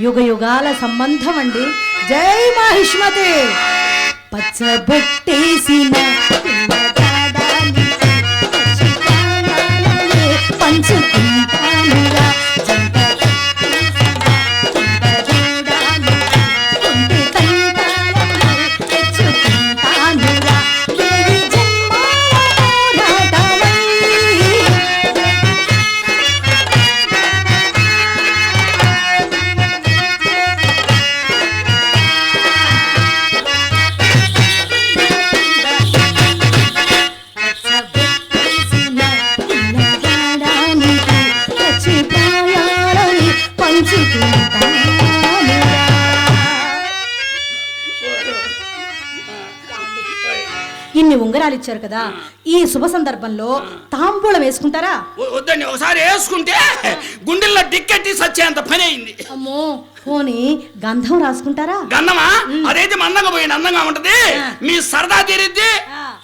యుగ యుగాల సంబంధం అండి. జై మహిష్మతి. పచ్చబొట్టేసిన పంచుకుంటానురా ఇన్ని ఉంగరాలు ఇచ్చారు కదా, ఈ శుభ సందర్భంలో తాంబూలం వేసుకుంటారా? వద్దండి, ఒకసారి వేసుకుంటే గుండెల్లో టిక్కెట్టి సచ్చేంత పని అయింది. అమ్మో, పోనీ గంధం రాసుకుంటారా? గంధమా? అదైతే మందంగా పోయింది, అందంగా ఉంటది. మీ సరదా తీరిద్ది,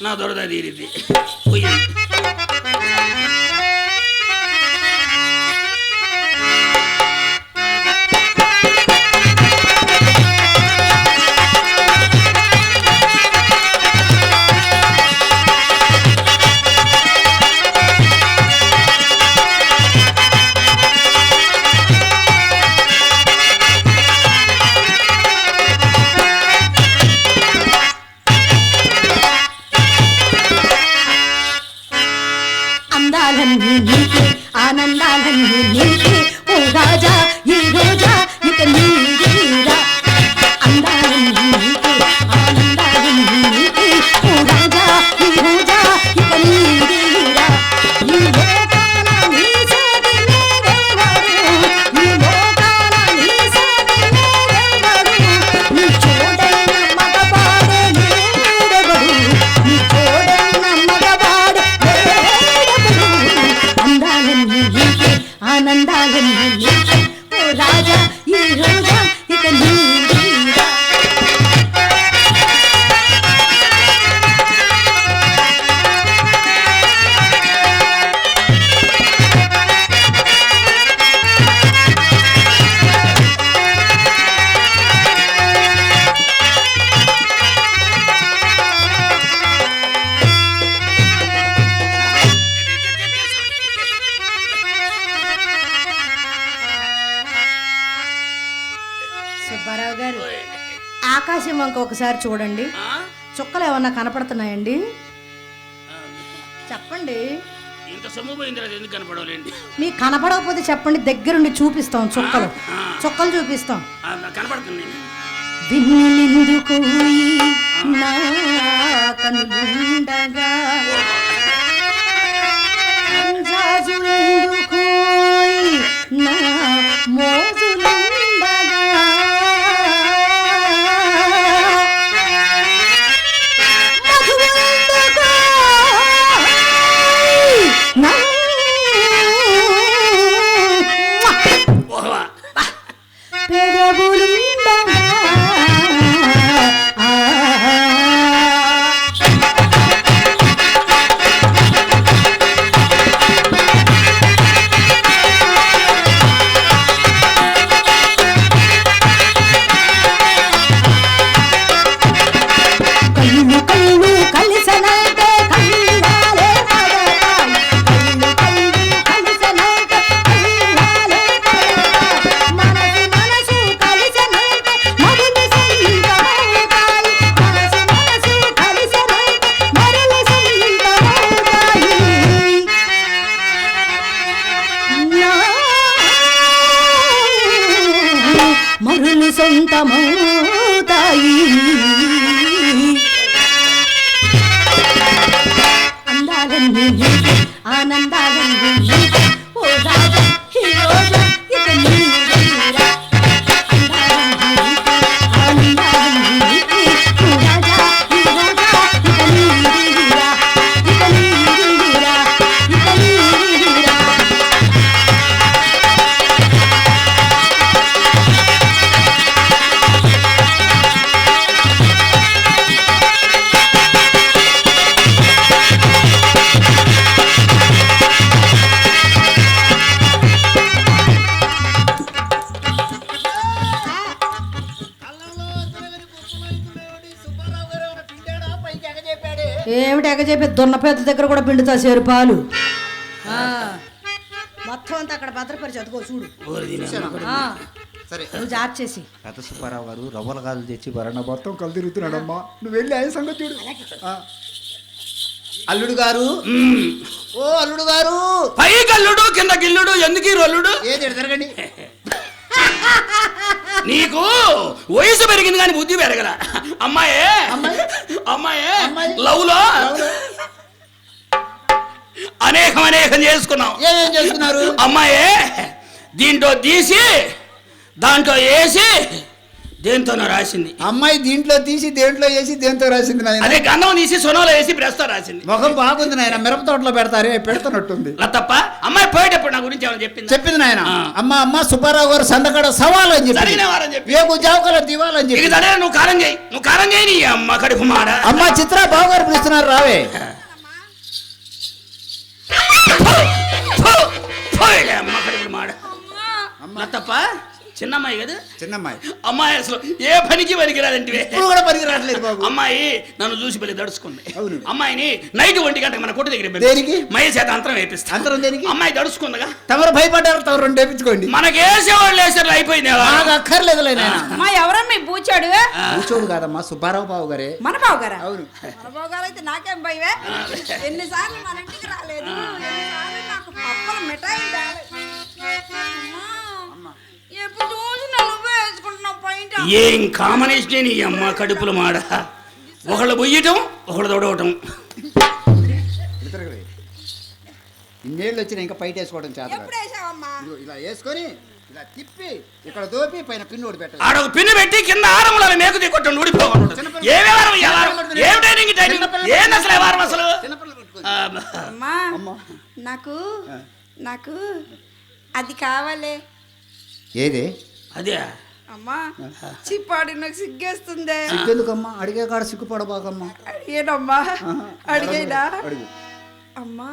నా దొరద తీరిద్ది. ఆనందాలన్నీ నీకే ఓ రాజా, ఈ రోజా ఇక నీదేరా. అందాలన్నీ నీకే, ఆనందాలన్నీ నీకే ఓ రాజా, ఈ రోజా ఇక నీదేరా. ఈ లోకాల నీ సాటి లేరెవరు, ఈ లోకాల నీ సాటి లేరెవరు. నీ చోడైన మగవాడే లేడెవరు, నీ చోడైన మగవాడే లేడెవరు. అందాలన్నీ నీకే, ఆనందాలన్నీ నీకే ఓ రాజా, ఈ రోజా ఇక నీదేరా. సుబ్బారావు గారు, ఆకాశం వంక ఒకసారి చూడండి. చుక్కలు ఏమన్నా కనపడుతున్నాయండి? చెప్పండి. ఇంత సొమ్ము పోయింది, ఎందుకు కనపడలేండి? మీకు కనపడకపోతే చెప్పండి, దగ్గరుండి చూపిస్తాం. చుక్కలు చుక్కలు చూపిస్తాం. కనపడుతుంది. విన్నెందుకు నా కనులుండగా, జాజులెందుకు నా మోజులుండగా, మధువెందుకు నా పెదవులుండగా. కళ్ళు కళ్ళు కలిసనైతే కళ్ళాలే పడతాయి, కళ్ళు కళ్ళు కలిసనైతే కళ్ళాలే పడతాయి. మనసు మనసు కలిసనైతే మరులు సంతమవుతాయి, మనసు మనసు కలిసనైతే మరులు సంతమవుతాయి. మరులు సొంతమవుతాయి. అందాలన్నీ నీకే, ఆనందాలన్నీ నీకే ఓ రాజా, ఈ రోజా ఇక నీదేరా. అందాలన్నీ నీకే, ఆనందాలన్నీ నీకే ఓ రాజా, ఈ రోజా ఇక నీదేరా, ఇక నీదేరా, ఇక నీదేరా. ఏమిటి ఎగ చెప్పి దున్నపేద దగ్గర కూడా పిండుతా చేరు పాలు మొత్తం అంతా అక్కడ భద్రపరిచి అదుకో చూడు. సరే నువ్వు జార్ చేసి పెద్ద సుబ్బారావు గారు రవ్వల గాజులు తెచ్చి వరణ మొత్తం కలు తిరుగుతున్నాడమ్మా. నువ్వు వెళ్ళి ఆయన సంగతి చూడు. అల్లుడు గారు, ఓ అల్లుడు గారు, పై కల్లుడు కింద గిల్లుడు ఎందుకు ఈ రొల్లుడు? ఏది తిరగండి. నీకు వయసు పెరిగింది కానీ బుద్ధి పెరగల. అమ్మాయే అమ్మాయే లవ్ లో అనేకం చేసుకున్నాం. ఏమేం చేసుకున్నారు? అమ్మాయే దీంట్లో తీసి దాంట్లో వేసి దేంతోనో రాసింది. అమ్మాయి దీంట్లో తీసి దేంట్లో వేసి దేంతో రాసింది నాయన. అదే గంధం తీసి సొనలో వేసి బ్రష్తో రాసింది. ముఖం బాగుంది నాయన, మిరప తోటలో పెడతారే పెడుతున్నట్టుంది. తప్ప అమ్మాయి పోయేటప్పుడు నా గురించి ఏమైనా చెప్పింది నాయన. అమ్మ సుబ్బారావు గారు సందకడ సవాల్ అని చెప్పి ఏకు జావకల దివాలని చెప్పి. నువ్వు కారం చేయి నీ అమ్మ కడుపు మాడ. అమ్మ చిత్ర బావు గారు పిలుస్తున్నారు రావే. అమ్మ కడుపు మాడ. తప్ప చిన్నమ్మాయి కదా, చిన్నమ్మాయి అమ్మాయి అసలు ఏ పనికి పనికిరాదంటే కూడా పనికి రావట్లేదు బాబు. అమ్మాయి నన్ను చూసి పెళ్లి దడుచుకుంది. అవును. అమ్మాయిని నైట్ 1 గంటకి మన కొట్టు దగ్గర దేనికి? మయ చేత అంతరం వేపిస్తా. అంతరం దేనికి? అమ్మాయి దడుచుకుందిగా. తమరు భయపడ్డారు, తమరు 2 వేపించుకోండి. మనకి వేసేవాళ్ళు వేసారు అయిపోయింది. నాకు అక్కర్లేదు. మా ఎవరమ్మా పూచాడు? కూర్చోడు కాదమ్మా సుబ్బారావు బాబు గారే. మన బావు గారా? అవును. మన బావు గారు అయితే నాకేం భయవే. ఎన్నిసార్లు మన ఇంటికి రాలేదు, ఎన్నిసార్లు నాకు పప్పల మిఠాయి ఎప్పుడు రోజు నువ్వే వేసుకుంటున్నావు పైన. ఏం కాంబినేషన్ నీ అమ్మ కడుపులు మాడ. ఒకళ్ళు బొయ్యటం ఒకళ్ళు తొడవటం. ఇన్నేళ్ళు వచ్చినా ఇంకా పైట వేసుకోవడం చేత. ఎప్పుడు వేసావమ్మా? ఇలా వేసుకొని ఇలా తిప్పి ఇక్కడ దోపి పైన పిన్ను ఓడి పెట్టాలి. ఆడ పిన్ను పెట్టి కింద ఆరంలో మేకు దిక్కొట్టండి ఊడిపోకుండా. ఏంది అసలు వారం అసలు? అమ్మా నాకు నాకు అది కావాలే. ఏది? అదే అమ్మా చిప్పాడి నాకు సిగ్గేస్తుందే. సిగ్గెందుకమ్మా? అడిగే కాడ సిగ్గుపడబాకమ్మా. అడిగేనమ్మా, అడిగేనా? అడుగు. అమ్మా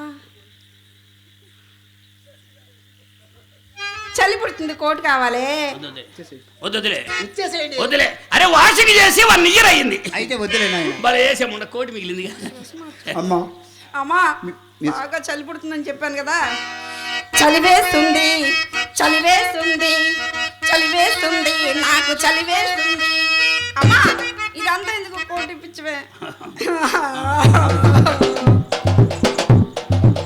చలి పుడుతుంది, కోట్ కావాలి. వద్దులే ఇచ్చేసేయండి. వద్దులే. అరే వాషింగ్ చేసి 1 ఇయర్ అయ్యింది. అయితే వద్దులే నాయన. మరి వేసాముండ కోటి మిగిలింది. అమ్మా అమ్మా బాగా చలి పుడుతుందని చెప్పాను కదా. చలివేస్తుంది చలివేస్తుంది చలివేస్తుంది నాకు చలివేస్తుంది. అమ్మా ఇదంతా ఎందుకు కోటి పిచ్చివే.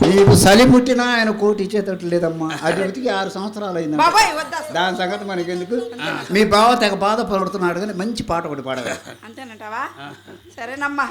నీకు చలి పుట్టినా ఆయన కోటి ఇచ్చేటట్టు లేదమ్మా. అది ఉతికి 6 సంవత్సరాలు అయింది. బాబాయ్ వద్దా దాని సంగతి మనకెందుకు. మీ బావ తెగ బాధపడుతున్నాడు కానీ మంచి పాట ఒకటి పాడగా. అంతేనంటావా? సరేనమ్మా.